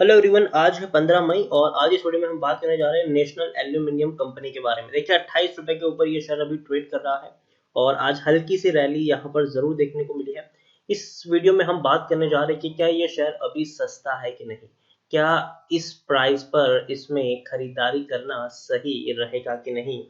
Hello everyone, आज है 15 मई और आज इस वीडियो में हम बात करने जा रहे हैं नेशनल एल्यूमिनियम कंपनी के बारे में। देखिए 28 रुपए के ऊपर ये शेयर अभी ट्रेड कर रहा है और आज हल्की सी रैली यहाँ पर जरूर देखने को मिली है। इस वीडियो में हम बात करने जा रहे हैं कि क्या ये शेयर अभी सस्ता है कि नहीं, क्या इस प्राइस पर इसमें खरीदारी करना सही रहेगा कि नहीं,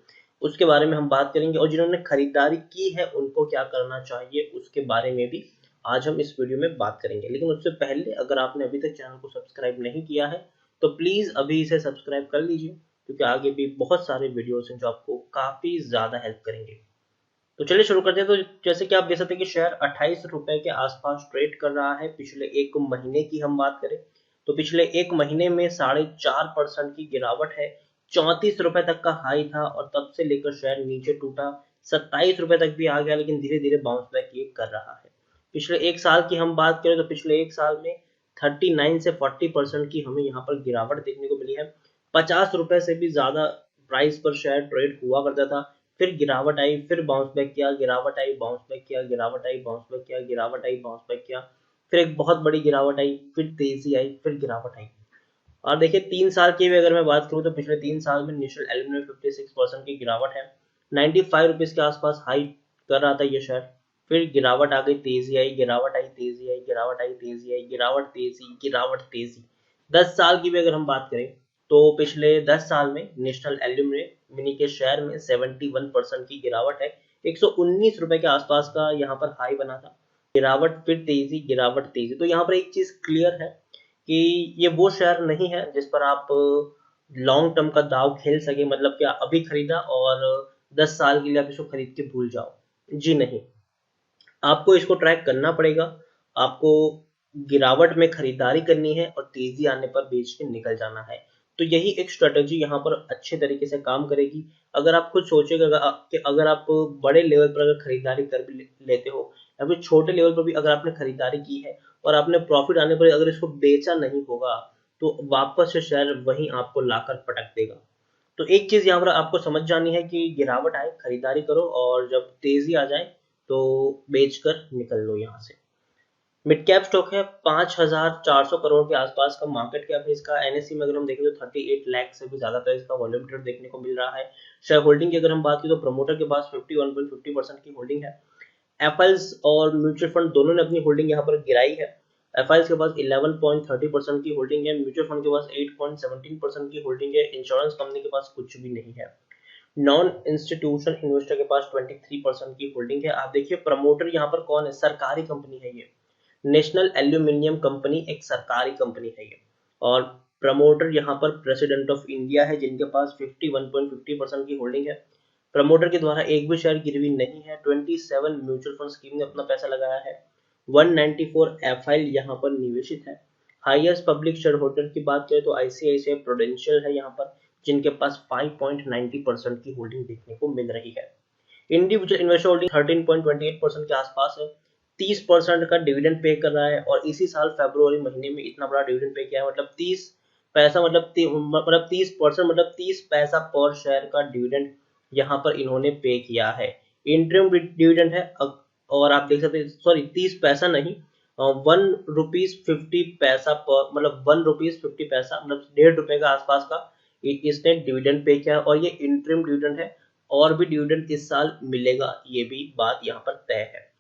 उसके बारे में हम बात करेंगे। और जिन्होंने खरीदारी की है उनको क्या करना चाहिए उसके बारे में भी आज हम इस वीडियो में बात करेंगे। लेकिन उससे पहले अगर आपने अभी तक चैनल को सब्सक्राइब नहीं किया है तो प्लीज अभी इसे सब्सक्राइब कर लीजिए, क्योंकि आगे भी बहुत सारे वीडियोस हैं जो आपको काफी ज्यादा हेल्प करेंगे। तो चलिए शुरू करते हैं। तो जैसे कि आप देख सकते हैं कि शेयर 28 रुपए के आसपास ट्रेड कर रहा है। पिछले एक महीने की हम बात करें तो पिछले एक महीने में 4.5% की गिरावट है। 34 रुपए तक का हाई था और तब से लेकर शेयर नीचे टूटा, 27 रुपए तक भी आ गया, लेकिन धीरे धीरे बाउंस बैक ये कर रहा है। पिछले एक साल की हम बात करें तो पिछले एक साल में 39 से 40% की हमें यहाँ पर गिरावट देखने को मिली है। 50 रुपए से भी ज्यादा प्राइस पर शेयर ट्रेड हुआ करता था, फिर गिरावट आई, फिर बाउंस बैक किया, गिरावट आई, बाउंस बैक किया, गिरावट आई, बाउंस बैक किया, गिरावट आई, बाउंस बैक किया, फिर एक बहुत बड़ी गिरावट आई, फिर तेजी आई, फिर गिरावट आई। और देखिए 3 साल की भी अगर मैं बात करूं तो पिछले 3 साल में नेशनल एल्यूमिनियम 56% की गिरावट है। 95 रुपीज के आसपास हाई कर रहा था ये शेयर, फिर गिरावट आ गई, तेजी आई, गिरावट आई, तेजी आई, गिरावट आई, तेजी आई, गिरावट, तेजी, गिरावट, तेजी। 10 साल की भी अगर हम बात करें तो पिछले 10 साल में नेशनल एल्यूमिनियम मिनी के शेयर में 71% की गिरावट है। 119 रुपए के आसपास का यहाँ पर हाई बना था, गिरावट, फिर तेजी, गिरावट, तेजी। तो यहाँ पर एक चीज क्लियर है कि ये वो शेयर नहीं है जिस पर आप लॉन्ग टर्म का दाव खेल सके, मतलब कि अभी खरीदा और 10 साल के लिए आप इसको खरीद के भूल जाओ। जी नहीं, आपको इसको ट्रैक करना पड़ेगा। आपको गिरावट में खरीदारी करनी है और तेजी आने पर बेच के निकल जाना है। तो यही एक स्ट्रेटेजी यहाँ पर अच्छे तरीके से काम करेगी। अगर आप खुद सोचेगा कि अगर आप बड़े लेवल पर अगर खरीदारी कर भी लेते हो या फिर छोटे लेवल पर भी अगर आपने खरीदारी की है और आपने प्रॉफिट आने पर अगर इसको बेचा नहीं होगा तो वापस से शेयर वहीं आपको लाकर पटक देगा। तो एक चीज यहाँ पर आपको समझ जानी है कि गिरावट आए खरीदारी करो और जब तेजी आ जाए तो बेचकर निकल लो यहाँ से। मिड कैप स्टॉक है, 5,400 करोड़ के आसपास का मार्केट कैप है इसका। एनएससी में अगर हम देखें तो 38 लाख से भी ज्यादा का इसका वॉल्यूम ट्रेड देखने को मिल रहा है। शेयर होल्डिंग की अगर हम बात करें तो प्रमोटर के पास 51.50% की होल्डिंग है। एफआईएल्स और म्यूचुअल फंड दोनों ने अपनी होल्डिंग यहाँ पर गिराई है। एफआईएल्स के पास 11.30% की होल्डिंग है, म्यूचुअल फंड के पास 8.17% की होल्डिंग है, इंश्योरेंस कंपनी के पास कुछ भी नहीं है। नॉन इंस्टीट्यूशनल इन्वेस्टर के पास 23% की होल्डिंग है। आप देखिए प्रमोटर यहाँ पर कौन है, सरकारी कंपनी है ये। नेशनल एल्यूमिनियम कंपनी एक सरकारी कंपनी है ये। और प्रमोटर यहाँ पर प्रेसिडेंट ऑफ इंडिया है जिनके पास 51.50% की होल्डिंग है। प्रमोटर के द्वारा एक भी शेयर गिरवी नहीं है। 27 म्यूचुअल फंड स्कीम ने अपना पैसा लगाया है। 194 एफआईएल यहाँ पर निवेशित है। हाईएस्ट पब्लिक शेयर होल्डर की बात करें तो आईसीआईसीआई प्रूडेंशियल है यहाँ पर, जिनके पास 5.90% की होल्डिंग देखने को मिल रही है। इंडिविजुअल इन्वेस्टर होल्डिंग 13.28% के आसपास है। 30% का डिविडेंड पे कर रहा है और इसी साल फरवरी महीने में इतना बड़ा डिविडेंड पे किया है, मतलब 30 पैसा, मतलब 30%, मतलब 30 पैसा पर शेयर का डिविडेंड यहाँ पर इन्होंने पे किया है। इंटरिम डिविडेंड है और आप देख सकते हैं, सॉरी 30 पैसा नहीं, 1 रुपीज 50 पैसा पर, मतलब 1 रुपीज 50 पैसा, मतलब 1.5 रुपए का आसपास का इसने डिविडेंड पे किया और ये इंटरिम डिविडेंड है। और भी डिविडेंड इस साल मिलेगा, ये भी बात यहाँ पर तय है।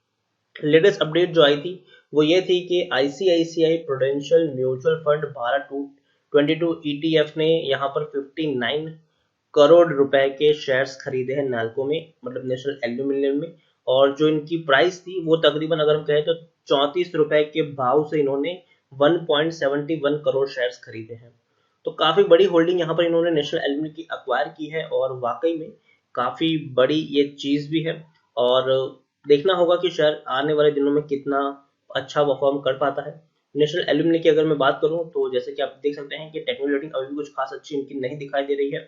लेटेस्ट अपडेट जो आई थी वो ये थी कि ICICI prudential mutual fund Bharat 22 ETF ने यहाँ पर 59 करोड़ रुपए के शेयर्स खरीदे हैं नाल्को में, मतलब नेशनल एल्यूमिनियम में। और जो इनकी प्राइस थी वो तकरीबन अगर हम कहें तो 34 रुपए के भाव से इन्होंने 1.71 करोड़ शेयर्स खरीदे हैं। तो काफी बड़ी होल्डिंग यहाँ पर इन्होंने नेशनल एल्यूमिनियम की अक्वायर की है और वाकई में काफी बड़ी ये चीज भी है। और देखना होगा कि शेयर आने वाले दिनों में कितना अच्छा परफॉर्म कर पाता है। नेशनल एल्यूमिनियम की अगर मैं बात करूं तो जैसे कि आप देख सकते हैं कि टेक्निकल रेटिंग अभी भी कुछ खास अच्छी इनकी नहीं दिखाई दे रही है।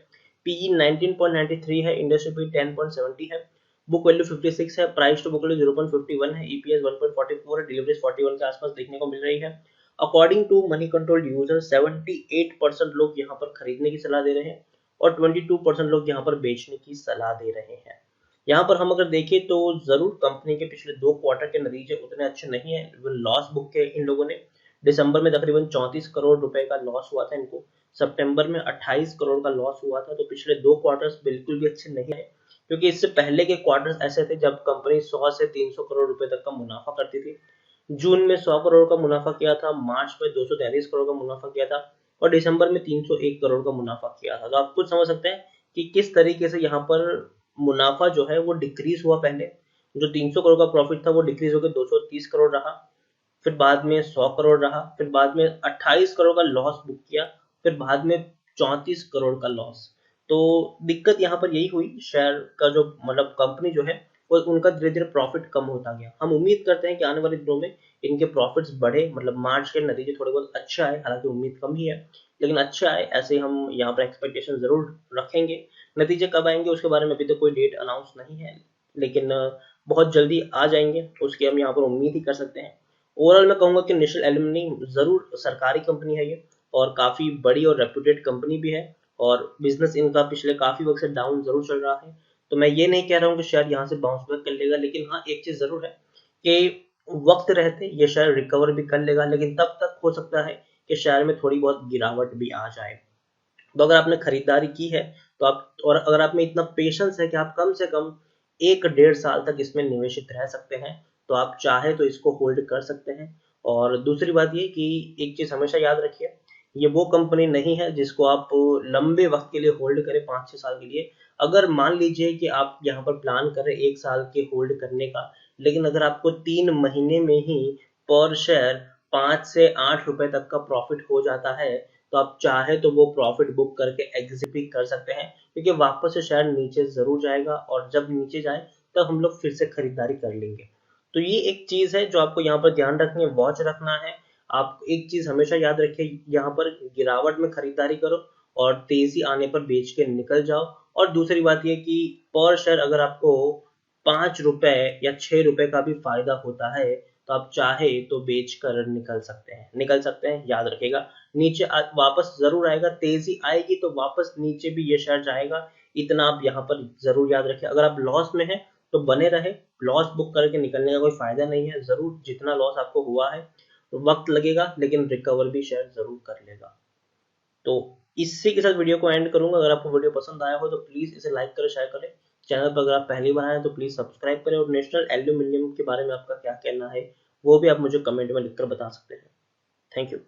पीई 19.93 है, इंडस्ट्री पी 10.70 है, बुक वैल्यू 56 है, प्राइस टू बुक वैल्यू 0.51 है, ईपीएस 1.44 है, डिलीवरीज 41 के आसपास देखने को मिल रही है। According to Moneycontrol user 78% लोग यहाँ पर खरीदने की सलाह दे रहे हैं और 22% लोग यहाँ पर बेचने की सलाह दे रहे हैं। यहाँ पर हम अगर देखें तो जरूर कंपनी के पिछले 2 क्वार्टर के नतीजे उतने अच्छे नहीं है, लॉस बुक के इन लोगों ने। दिसंबर में तकरीबन 34 करोड़ रुपए का लॉस हुआ था इनको, सितंबर में 28 करोड़ का लॉस हुआ था। तो पिछले 2 क्वार्टर्स बिल्कुल भी अच्छे नहीं है, क्योंकि इससे पहले के क्वार्टर्स ऐसे थे जब कंपनी 100 से 300 करोड़ रुपए तक का मुनाफा करती थी। जून में 100 करोड़ का मुनाफा किया था, मार्च में 233 करोड़ का मुनाफा किया था, और दिसंबर में 301 करोड़ का मुनाफा किया था। तो आप खुद समझ सकते हैं कि किस तरीके से यहाँ पर मुनाफा जो है वो डिक्रीज हुआ। पहले जो 300 करोड़ का प्रॉफिट था वो डिक्रीज होकर 230 करोड़ रहा, फिर बाद में 100 करोड़ रहा, फिर बाद में 28 करोड़ का लॉस बुक किया, फिर बाद में 34 करोड़ का लॉस। तो दिक्कत यहाँ पर यही हुई, शेयर का जो मतलब कंपनी जो है वो उनका धीरे धीरे प्रॉफिट कम होता गया। हम उम्मीद करते हैं कि आने वाले दिनों में इनके प्रॉफिट्स बढ़े, मतलब मार्च के नतीजे थोड़े बहुत अच्छे आए, हालांकि उम्मीद कम ही है लेकिन अच्छे आए, ऐसे हम यहाँ पर एक्सपेक्टेशन जरूर रखेंगे। नतीजे कब आएंगे उसके बारे में अभी तो कोई डेट अनाउंस नहीं है, लेकिन बहुत जल्दी आ जाएंगे, उसकी हम यहाँ पर उम्मीद ही कर सकते हैं। ओवरऑल मैं कहूंगा कि नेशनल एल्यूमिनियम जरूर सरकारी कंपनी है ये, और काफी बड़ी और रेप्यूटेड कंपनी भी है, और बिजनेस इनका पिछले काफी वक्त से डाउन जरूर चल रहा है। तो मैं ये नहीं कह रहा हूँ कि शेयर यहाँ से बाउंस बैक कर लेगा, लेकिन हाँ एक चीज जरूर है कि वक्त रहते ये शेयर रिकवर भी कर लेगा, लेकिन तब तक हो सकता है कि शेयर में थोड़ी बहुत गिरावट भी आ जाए। तो अगर आपने खरीदारी की है तो आप, और अगर आप में इतना पेशेंस है कि आप कम से कम 1-1.5 साल तक इसमें निवेशित रह सकते हैं, तो आप चाहे तो इसको होल्ड कर सकते हैं। और दूसरी बात ये कि एक चीज हमेशा याद रखिए, ये वो कंपनी नहीं है जिसको आप लंबे वक्त के लिए होल्ड करें, 5-6 साल के लिए। अगर मान लीजिए कि आप यहाँ पर प्लान कर रहे हैं 1 साल के होल्ड करने का, लेकिन अगर आपको 3 महीने में ही पर शेयर 5 से 8 रुपए तक का प्रॉफिट हो जाता है, तो आप चाहे तो वो प्रॉफिट बुक करके एग्जिट भी कर सकते हैं, क्योंकि वापस से शेयर नीचे जरूर जाएगा, और जब नीचे जाए तब हम लोग फिर से खरीदारी कर लेंगे। तो ये एक चीज है जो आपको यहाँ पर ध्यान रखनी है, वॉच रखना है। आप एक चीज हमेशा याद रखिए, यहाँ पर गिरावट में खरीदारी करो और तेजी आने पर बेच के निकल जाओ। और दूसरी बात ये कि पर शेयर अगर आपको 5 रुपए या 6 रुपए का भी फायदा होता है, तो आप चाहे तो बेच कर निकल सकते हैं, याद रखिएगा। नीचे वापस जरूर आएगा, तेजी आएगी तो वापस नीचे भी ये शेयर जाएगा, इतना आप यहाँ पर जरूर याद रखिए। अगर आप लॉस में हैं तो बने रहे, लॉस बुक करके निकलने का कोई फायदा नहीं है। जरूर जितना लॉस आपको हुआ है वक्त लगेगा, लेकिन रिकवर भी शेयर जरूर कर लेगा। तो इसी के साथ वीडियो को एंड करूंगा। अगर आपको वीडियो पसंद आया हो तो प्लीज इसे लाइक करें, शेयर करें। चैनल पर अगर आप पहली बार आए तो प्लीज सब्सक्राइब करें, और नेशनल एल्यूमिनियम के बारे में आपका क्या कहना है वो भी आप मुझे कमेंट में लिखकर बता सकते हैं। Thank you.